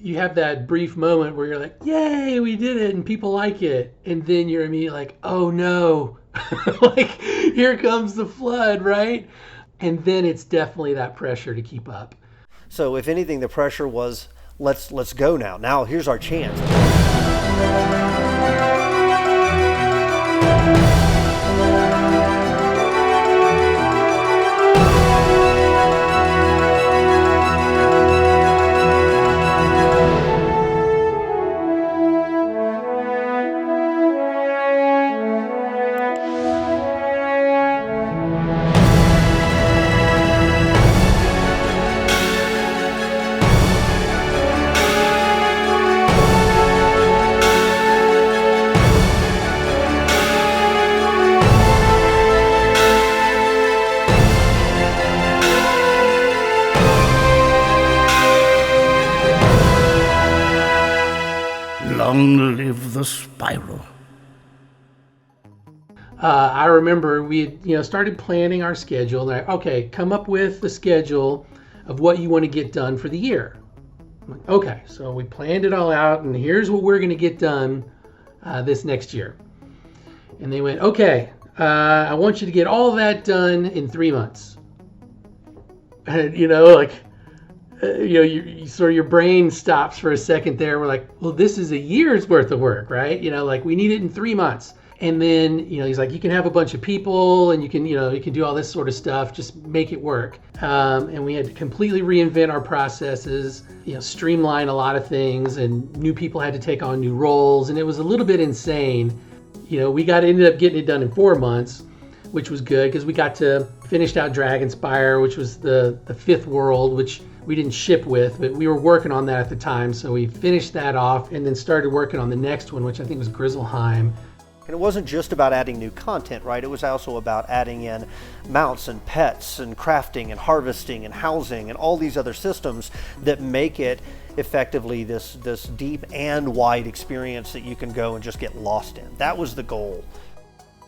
you have that brief moment where you're like, yay, we did it, and people like it. And then you're immediately like, oh no, like here comes the flood, right? And then it's definitely that pressure to keep up. So if anything, the pressure was, let's go now. Now here's our chance. Long live the spiral. I remember we started planning our schedule. Like, okay, come up with the schedule of what you want to get done for the year. I'm like, okay, so we planned it all out, and here's what we're going to get done this next year. And they went, okay, I want you to get all that done in 3 months. And sort of your brain stops for a second there. We're like, well, this is a year's worth of work, right? We need it in 3 months. And then, he's like, you can have a bunch of people and you can do all this sort of stuff, just make it work. And we had to completely reinvent our processes, streamline a lot of things, and new people had to take on new roles. And it was a little bit insane. We ended up getting it done in 4 months, which was good because we got to finish out Dragonspire, which was the fifth world, which we didn't ship with, but we were working on that at the time. So we finished that off and then started working on the next one, which I think was Grizzleheim. And it wasn't just about adding new content, right? It was also about adding in mounts and pets and crafting and harvesting and housing and all these other systems that make it effectively this deep and wide experience that you can go and just get lost in. That was the goal.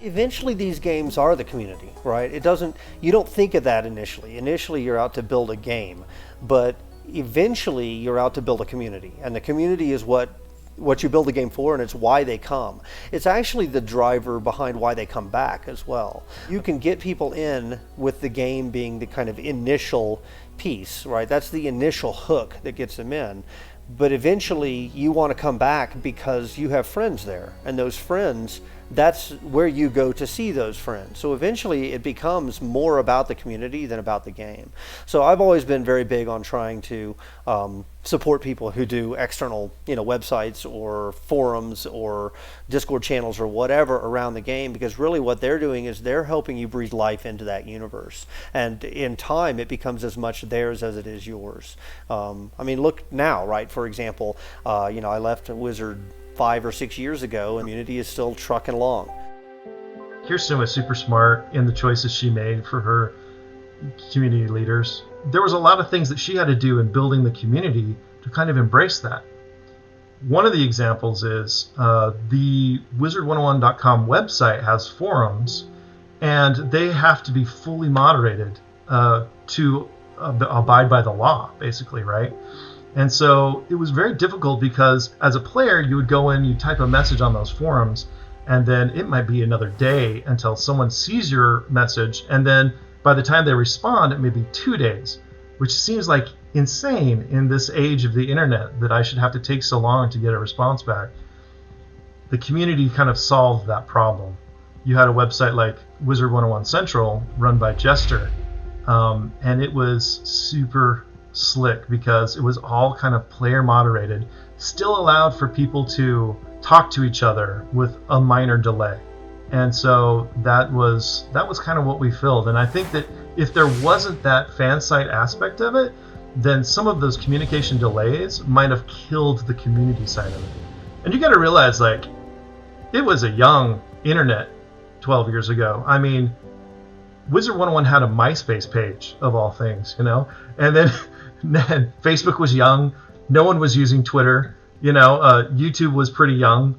Eventually these games are the community, right? You don't think of that initially. Initially you're out to build a game, but eventually you're out to build a community. And the community is what you build the game for, and it's why they come. It's actually the driver behind why they come back as well. You can get people in with the game being the kind of initial piece, right? That's the initial hook that gets them in. But eventually you want to come back because you have friends there, and those friends, that's where you go to see those friends. So eventually it becomes more about the community than about the game. So I've always been very big on trying to support people who do external websites or forums or Discord channels or whatever around the game, because really what they're doing is they're helping you breathe life into that universe. And in time it becomes as much theirs as it is yours. Look now, right? For example, I left Wizard 5 or 6 years ago, and the community is still trucking along. Kirsten was super smart in the choices she made for her community leaders. There was a lot of things that she had to do in building the community to kind of embrace that. One of the examples is the Wizard101.com website has forums, and they have to be fully moderated to abide by the law, basically, right? And so it was very difficult because as a player, you would go in, you type a message on those forums, and then it might be another day until someone sees your message. And then by the time they respond, it may be 2 days, which seems like insane in this age of the internet that I should have to take so long to get a response back. The community kind of solved that problem. You had a website like Wizard101 Central run by Jester, and it was super slick because it was all kind of player moderated, still allowed for people to talk to each other with a minor delay. And so that was kind of what we filled. And I think that if there wasn't that fan site aspect of it, then some of those communication delays might have killed the community side of it. And you got to realize, it was a young internet 12 years ago. I mean, Wizard101 had a MySpace page of all things, and then Facebook was young. No one was using Twitter. YouTube was pretty young.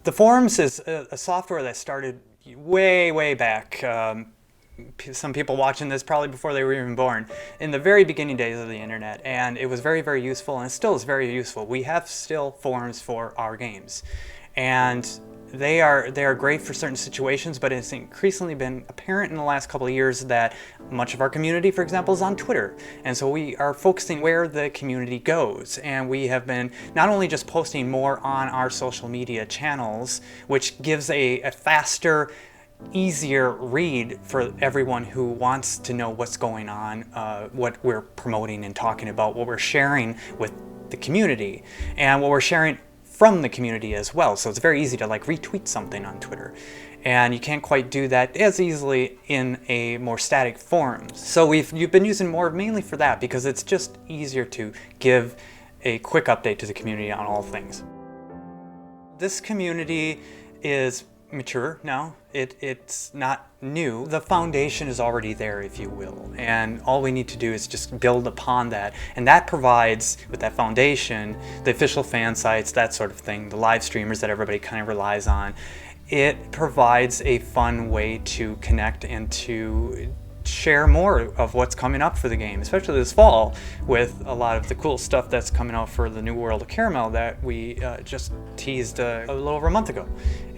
The forums is a software that started way back. some people watching this probably before they were even born, in the very beginning days of the internet, and it was very, very useful, and it still is very useful. We have still forums for our games, and they are great for certain situations, but it's increasingly been apparent in the last couple of years that much of our community, for example, is on Twitter. And so we are focusing where the community goes. And we have been not only just posting more on our social media channels, which gives a faster, easier read for everyone who wants to know what's going on, what we're promoting and talking about, what we're sharing with the community, and what we're sharing from the community as well. So it's very easy to like retweet something on Twitter, and you can't quite do that as easily in a more static forum. So you've been using more mainly for that because it's just easier to give a quick update to the community on all things. This community is mature now. It's not new. The foundation is already there, if you will, and all we need to do is just build upon that, and that provides, with that foundation, the official fan sites, that sort of thing, the live streamers that everybody kind of relies on. It provides a fun way to connect and to share more of what's coming up for the game, especially this fall with a lot of the cool stuff that's coming out for the new World of Caramel that we just teased a little over a month ago.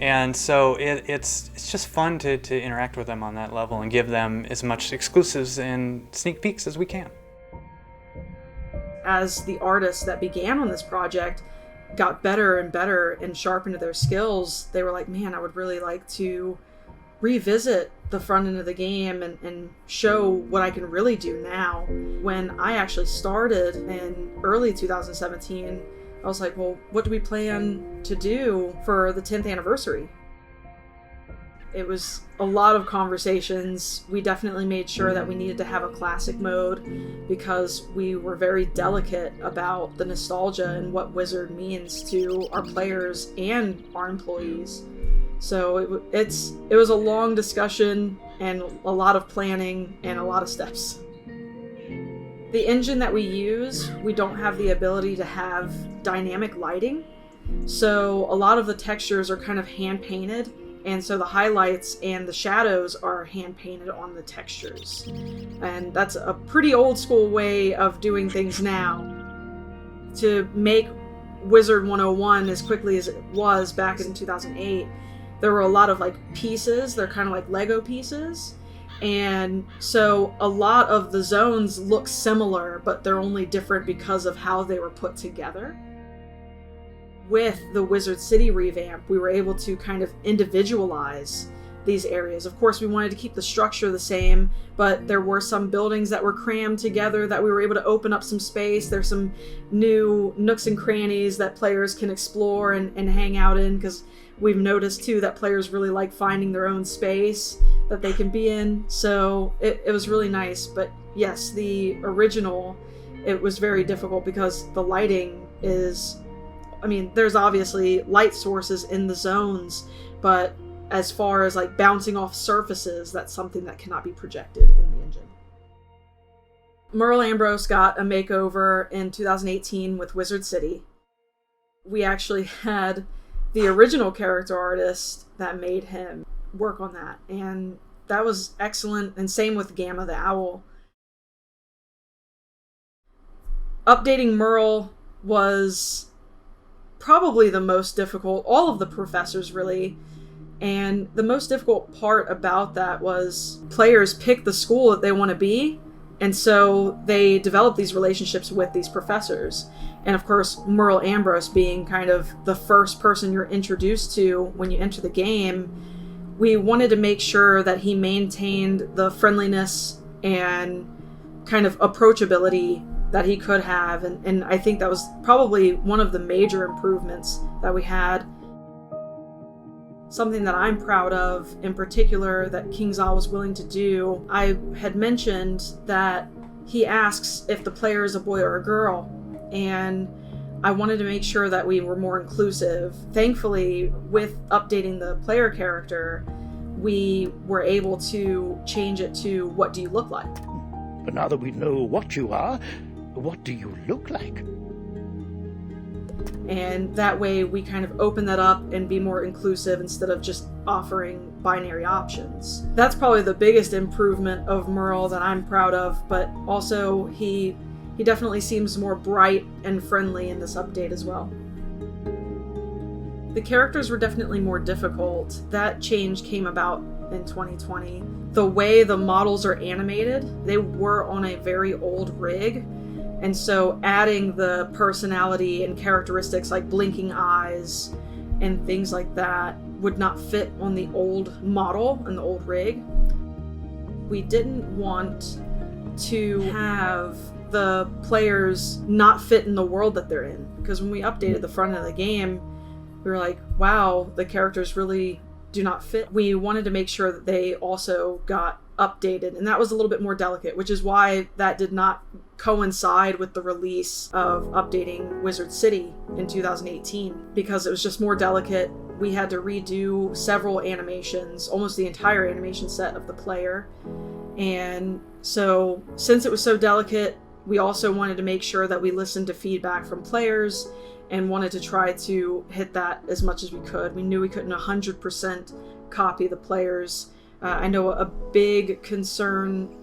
And so it's just fun to interact with them on that level and give them as much exclusives and sneak peeks as we can. As the artists that began on this project got better and better and sharpened their skills, they were like, man, I would really like to revisit the front end of the game and show what I can really do now. When I actually started in early 2017, I was like, well, what do we plan to do for the 10th anniversary? It was a lot of conversations. We definitely made sure that we needed to have a classic mode because we were very delicate about the nostalgia and what Wizard means to our players and our employees. So it was a long discussion and a lot of planning and a lot of steps. The engine that we use, we don't have the ability to have dynamic lighting. So a lot of the textures are kind of hand painted, and so the highlights and the shadows are hand painted on the textures. And that's a pretty old school way of doing things now. To make Wizard101 as quickly as it was back in 2008, there were a lot of like pieces, they're kind of like Lego pieces. And so a lot of the zones look similar, but they're only different because of how they were put together. With the Wizard City revamp, we were able to kind of individualize these areas. Of course, we wanted to keep the structure the same, but there were some buildings that were crammed together that we were able to open up some space. There's some new nooks and crannies that players can explore and hang out in, because we've noticed too that players really like finding their own space that they can be in. So it was really nice. But yes, the original, it was very difficult because the lighting is, I mean, there's obviously light sources in the zones, but as far as like bouncing off surfaces, that's something that cannot be projected in the engine. Merle Ambrose got a makeover in 2018 with Wizard City. We actually had the original character artist that made him work on that, and that was excellent, and same with Gamma the Owl. Updating Merle was probably the most difficult, all of the professors really, and the most difficult part about that was players pick the school that they want to be, and so they develop these relationships with these professors. And of course, Merle Ambrose being kind of the first person you're introduced to when you enter the game, we wanted to make sure that he maintained the friendliness and kind of approachability that he could have. And I think that was probably one of the major improvements that we had. Something that I'm proud of in particular that KingsIsle was willing to do, I had mentioned that he asks if the player is a boy or a girl, and I wanted to make sure that we were more inclusive. Thankfully, with updating the player character, we were able to change it to what do you look like? But now that we know what you are, what do you look like? And that way we kind of open that up and be more inclusive instead of just offering binary options. That's probably the biggest improvement of Merle that I'm proud of, but also he definitely seems more bright and friendly in this update as well. The characters were definitely more difficult. That change came about in 2020. The way the models are animated, they were on a very old rig. And so adding the personality and characteristics like blinking eyes and things like that would not fit on the old model and the old rig. We didn't want to have the players not fit in the world that they're in. Because when we updated the front end of the game, we were like, wow, the characters really do not fit. We wanted to make sure that they also got updated, and that was a little bit more delicate, which is why that did not coincide with the release of updating Wizard City in 2018, because it was just more delicate. We had to redo several animations, almost the entire animation set of the player. And so since it was so delicate, we also wanted to make sure that we listened to feedback from players and wanted to try to hit that as much as we could. We knew we couldn't 100% copy the players. I know a big concern,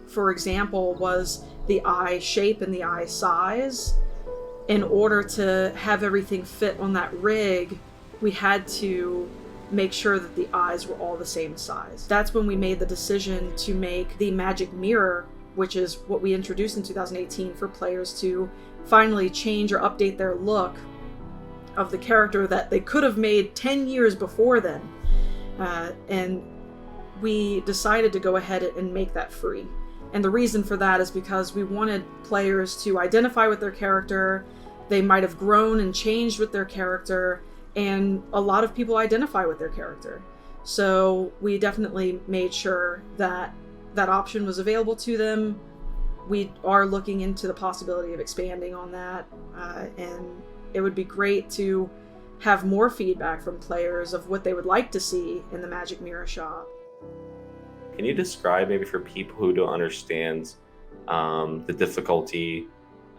for example, was the eye shape and the eye size. In order to have everything fit on that rig, we had to make sure that the eyes were all the same size. That's when we made the decision to make the magic mirror, which is what we introduced in 2018 for players to finally change or update their look of the character that they could have made 10 years before then. And we decided to go ahead and make that free. And the reason for that is because we wanted players to identify with their character. They might have grown and changed with their character, and a lot of people identify with their character. So we definitely made sure that that option was available to them. We are looking into the possibility of expanding on that, and it would be great to have more feedback from players of what they would like to see in the Magic Mirror shop. Can you describe, maybe for people who don't understand the difficulty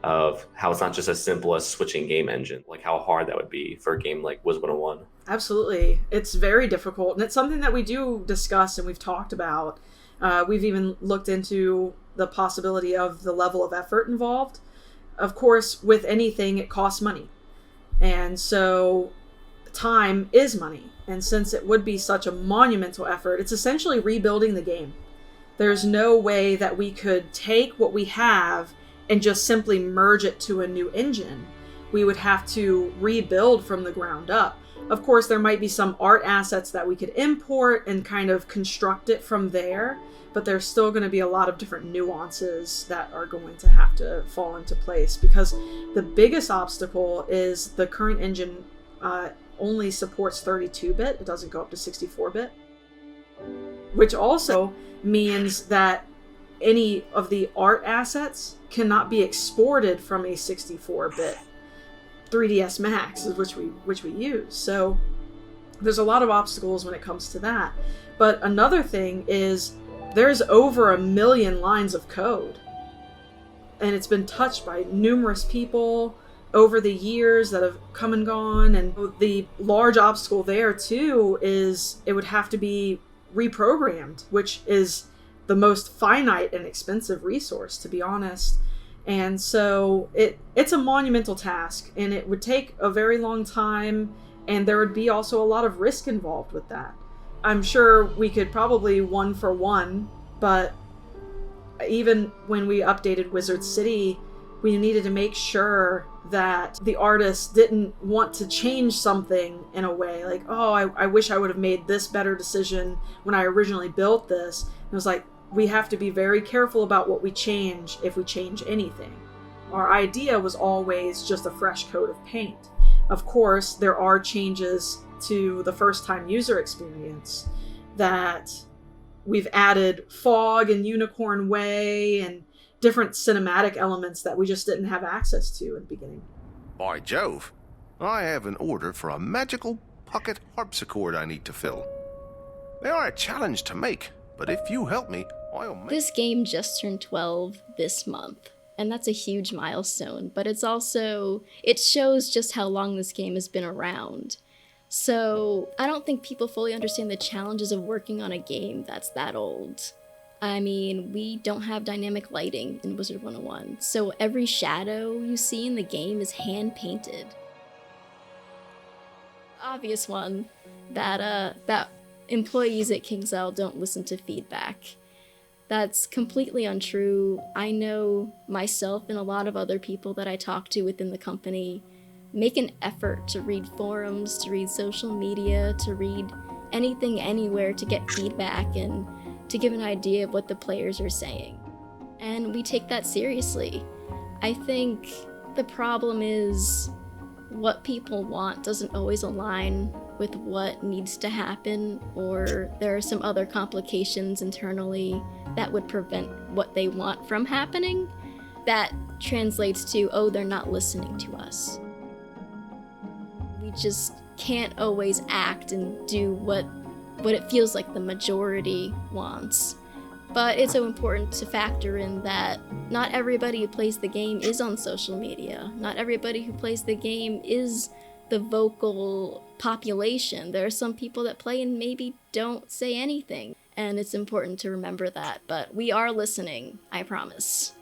of how it's not just as simple as switching game engine, like how hard that would be for a game like Wizard101? Absolutely. It's very difficult, and it's something that we do discuss and we've talked about. We've even looked into the possibility of the level of effort involved. Of course, with anything, it costs money. And so time is money. And since it would be such a monumental effort, it's essentially rebuilding the game. There's no way that we could take what we have and just simply merge it to a new engine. We would have to rebuild from the ground up. Of course, there might be some art assets that we could import and kind of construct it from there, but there's still going to be a lot of different nuances that are going to have to fall into place, because the biggest obstacle is the current engine only supports 32-bit. It doesn't go up to 64-bit, which also means that any of the art assets cannot be exported from a 64-bit 3DS Max, which we use. So there's a lot of obstacles when it comes to that. But another thing is there's over 1 million lines of code, and it's been touched by numerous people over the years that have come and gone. And the large obstacle there too is it would have to be reprogrammed, which is the most finite and expensive resource, to be honest. And so it's a monumental task, and it would take a very long time, and there would be also a lot of risk involved with that. I'm sure we could probably one for one, but even when we updated Wizard City, we needed to make sure that the artists didn't want to change something in a way like, oh, I wish I would have made this better decision when I originally built this. And it was like, we have to be very careful about what we change if we change anything. Our idea was always just a fresh coat of paint. Of course, there are changes to the first-time user experience that we've added fog and Unicorn Way and different cinematic elements that we just didn't have access to in the beginning. By Jove, I have an order for a magical pocket harpsichord I need to fill. They are a challenge to make, but if you help me, I'll make... This game just turned 12 this month. And that's a huge milestone, but it shows just how long this game has been around. So I don't think people fully understand the challenges of working on a game that's that old. I mean, we don't have dynamic lighting in Wizard101, so every shadow you see in the game is hand-painted. Obvious one, that employees at KingsIsle don't listen to feedback. That's completely untrue. I know myself and a lot of other people that I talk to within the company make an effort to read forums, to read social media, to read anything anywhere to get feedback and to give an idea of what the players are saying. And we take that seriously. I think the problem is what people want doesn't always align with what needs to happen, or there are some other complications internally that would prevent what they want from happening. That translates to, oh, they're not listening to us. We just can't always act and do what it feels like the majority wants. But it's so important to factor in that not everybody who plays the game is on social media. Not everybody who plays the game is the vocal population. There are some people that play and maybe don't say anything. And it's important to remember that. But we are listening, I promise.